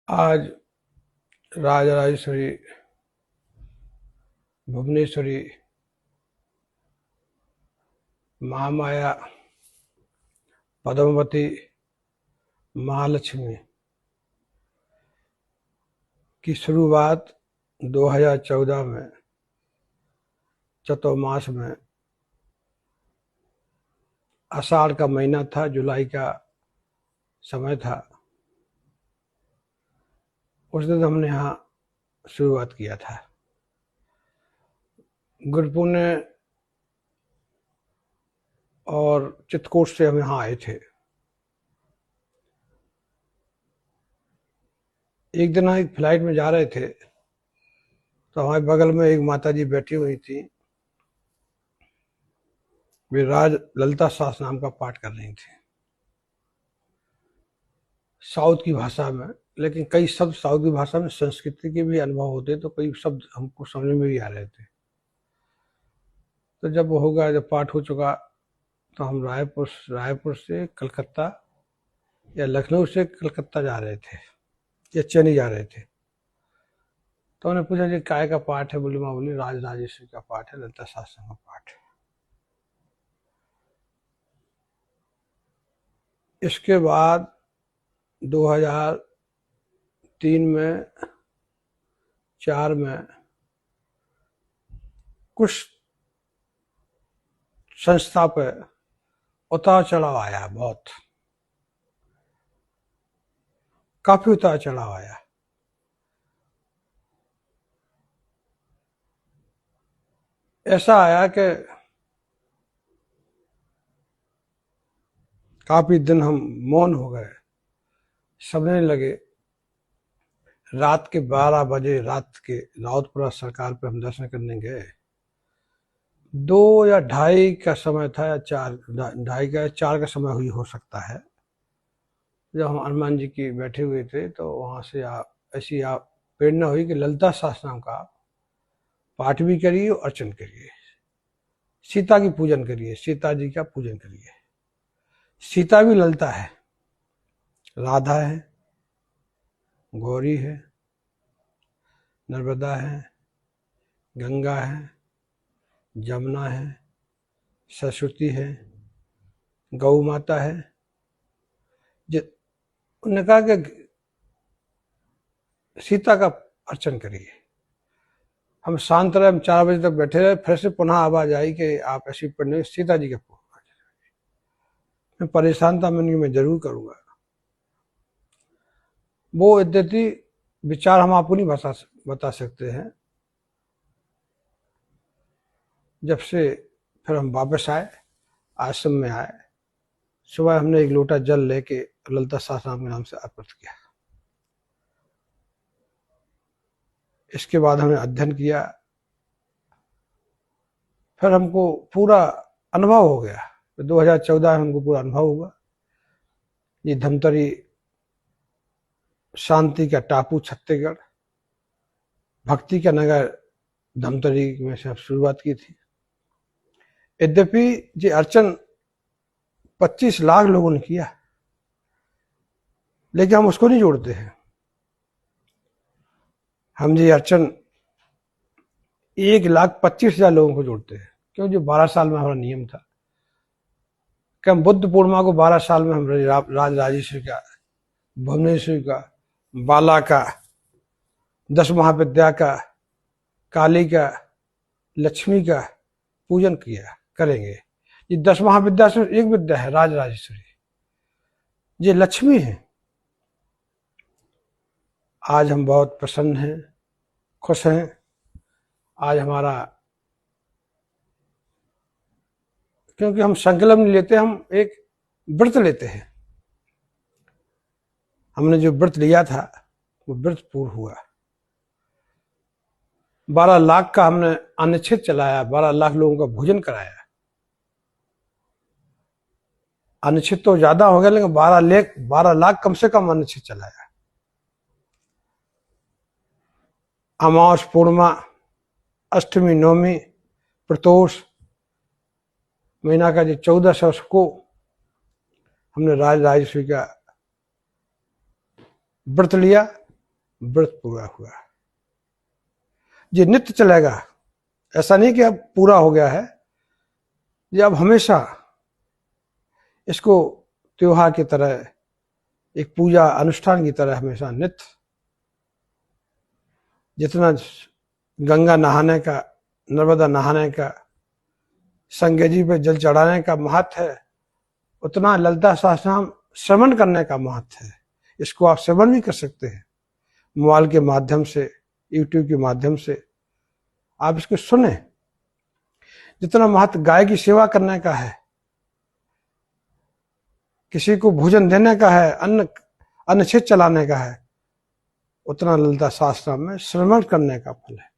आज राजराजेश्वरी, भुवनेश्वरी, महामाया, पद्मावती, महालक्ष्मी की शुरुआत 2014 में चतुर्मास में, आषाढ़ का महीना था, जुलाई का समय था। उस दिन हमने यहाँ शुरुआत किया था। गुरु पुण्य और चित्रकूट से हम यहाँ आए थे। एक दिन एक फ्लाइट में जा रहे थे तो हमारे बगल में एक माताजी बैठी हुई थी। वे राज ललिता सहस्त्र नाम का पाठ कर रही थी साउथ की भाषा में, लेकिन कई शब्द साउथ की भाषा में संस्कृति के भी अनुभव होते तो कई शब्द हमको समझ में भी आ रहे थे। तो जब वो होगा, जब पाठ हो चुका तो हम रायपुर से कलकत्ता या लखनऊ से कलकत्ता जा रहे थे या चेन्नई जा रहे थे। तो उन्होंने पूछा जी काय का पाठ है? बोली माँ बोली राजराजेश्वरी का पाठ है, ललिता सहस्त्र का पाठ है। इसके बाद 2003 में 4 में कुछ संस्था पे उतार चढ़ाव आया, बहुत काफी उतार चढ़ाव आया। ऐसा आया कि काफी दिन हम मौन हो गए, समझने लगे। रात के 12 बजे रात के रावतपुरा सरकार पे हम दर्शन करने गए। 2 या 2:30 का समय था, या 2:30 का 4 का समय हुई हो सकता है। जब हम हनुमान जी की बैठे हुए थे तो वहां से ऐसी प्रेरणा हुई कि ललिता सहस्त्र नाम का पाठ भी करिए और अर्चन करिए, सीता की पूजन करिए, सीता जी का पूजन करिए। सीता भी ललिता है, राधा है, गौरी है, नर्मदा है, गंगा है, जमुना है, सरस्वती है, गौ माता है। उन्होंने कहा कि सीता का अर्चन करिए। हम शांत रहे, हम 4 बजे तक बैठे रहे। फिर से पुनः आवाज आई कि आप ऐसी पढ़ने सीता जी का अर्चन। मैं परेशान था, मैं जरूर करूंगा। वो यद्यपि विचार हम आपको नहीं बता सकते हैं। जब से फिर हम वापस आए, आश्रम में आए, सुबह हमने एक लोटा जल लेके ललिता सहस्त्र नाम के नाम से अर्पित किया। इसके बाद हमने अध्ययन किया, फिर हमको पूरा अनुभव हो गया। 2014 में हमको पूरा अनुभव हुआ। ये धमतरी शांति का टापू छत्तीसगढ़, भक्ति का नगर धमतरी में से शुरुआत की थी। यद्यपि ये अर्चन 25 लाख लोगों ने किया, लेकिन हम उसको नहीं जोड़ते हैं। हम ये अर्चन 1,25,000 लोगों को जोड़ते हैं, क्यों? जो 12 साल में हमारा नियम था कि हम बुद्ध पूर्णिमा को 12 साल में हम राजराजेश्वरी का, भुवनेश्वरी का, बाला का, 10 महाविद्या का, काली का, लक्ष्मी का पूजन किया करेंगे। ये 10 महाविद्या से एक विद्या है राजराजेश्वरी, ये लक्ष्मी है। आज हम बहुत प्रसन्न हैं, खुश हैं। आज हमारा, क्योंकि हम संकल्प नहीं लेते, हम एक व्रत लेते हैं। हमने जो व्रत लिया था वो व्रत पूर्ण हुआ। 12 लाख का हमने अन्नछेद चलाया, 12 लाख लोगों का भोजन कराया। अन्नछेद तो ज्यादा हो गया, लेकिन 12 लाख कम से कम अन्नछेद चलाया। अमावस, पूर्णिमा, अष्टमी, नवमी, प्रतोष महीना का जो 14 को हमने राजराजेश्वरी का व्रत लिया व्रत पूरा हुआ। ये नित्य चलेगा, ऐसा नहीं कि अब पूरा हो गया है, ये अब हमेशा इसको त्योहार की तरह, एक पूजा अनुष्ठान की तरह हमेशा नित्य, जितना गंगा नहाने का, नर्मदा नहाने का, संगजी पे जल चढ़ाने का महत्व है, उतना ललिता सहस्त्रनाम श्रवण करने का महत्व है। इसको आप श्रवण भी कर सकते हैं मोबाइल के माध्यम से, यूट्यूब के माध्यम से आप इसको सुने। जितना महत्व गाय की सेवा करने का है, किसी को भोजन देने का है, अन्न छेद चलाने का है, उतना ललिता सहस्त्रनाम में श्रवण करने का फल है।